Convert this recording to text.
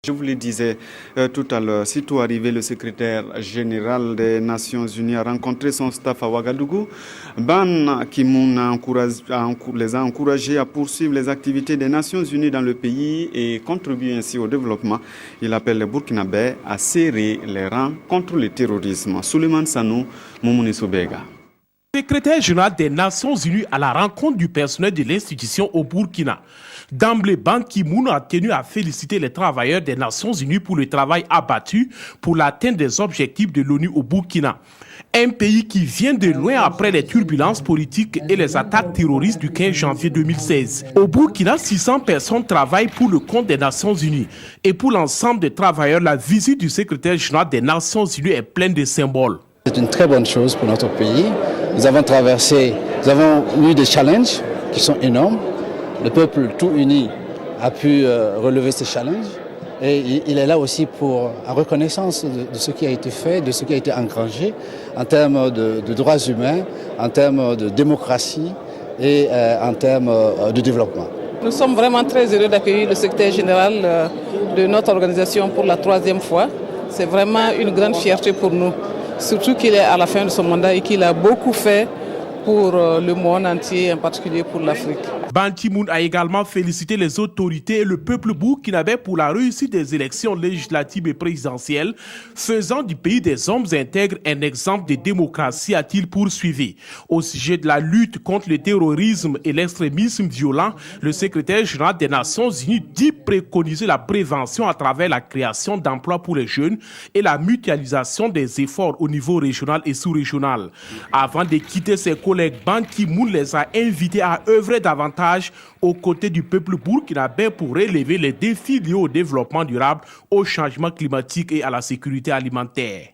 Je vous le disais tout à l'heure, sitôt arrivé, le secrétaire général des Nations Unies a rencontré son staff à Ouagadougou. Ban Ki-moon les a encouragés à poursuivre les activités des Nations Unies dans le pays et contribuer ainsi au développement. Il appelle les Burkinabés à serrer les rangs contre le terrorisme. Souleymane Sanou, Moumouni Soubega. Secrétaire général des Nations Unies à la rencontre du personnel de l'institution au Burkina. D'emblée, Ban Ki-moon a tenu à féliciter les travailleurs des Nations Unies pour le travail abattu pour l'atteinte des objectifs de l'ONU au Burkina. Un pays qui vient de loin après les turbulences politiques et les attaques terroristes du 15 janvier 2016. Au Burkina, 600 personnes travaillent pour le compte des Nations Unies. Et pour l'ensemble des travailleurs, la visite du secrétaire général des Nations Unies est pleine de symboles. C'est une très bonne chose pour notre pays. Nous avons eu des challenges qui sont énormes. Le peuple tout uni a pu relever ces challenges. Et il est là aussi pour la reconnaissance de ce qui a été fait, de ce qui a été engrangé en termes de droits humains, en termes de démocratie et en termes de développement. Nous sommes vraiment très heureux d'accueillir le secrétaire général de notre organisation pour la 3e fois. C'est vraiment une grande fierté pour nous. Surtout qu'il est à la fin de son mandat et qu'il a beaucoup fait pour le monde entier, en particulier pour l'Afrique. Ban Ki-moon a également félicité les autorités et le peuple burkinabé pour la réussite des élections législatives et présidentielles, faisant du pays des hommes intègres un exemple de démocratie, a-t-il poursuivi. Au sujet de la lutte contre le terrorisme et l'extrémisme violent, le secrétaire général des Nations Unies dit préconiser la prévention à travers la création d'emplois pour les jeunes et la mutualisation des efforts au niveau régional et sous-régional. Avant de quitter ses collègues, Ban Ki-moon les a invités à œuvrer davantage aux côtés du peuple burkinabé pour relever les défis liés au développement durable, au changement climatique et à la sécurité alimentaire.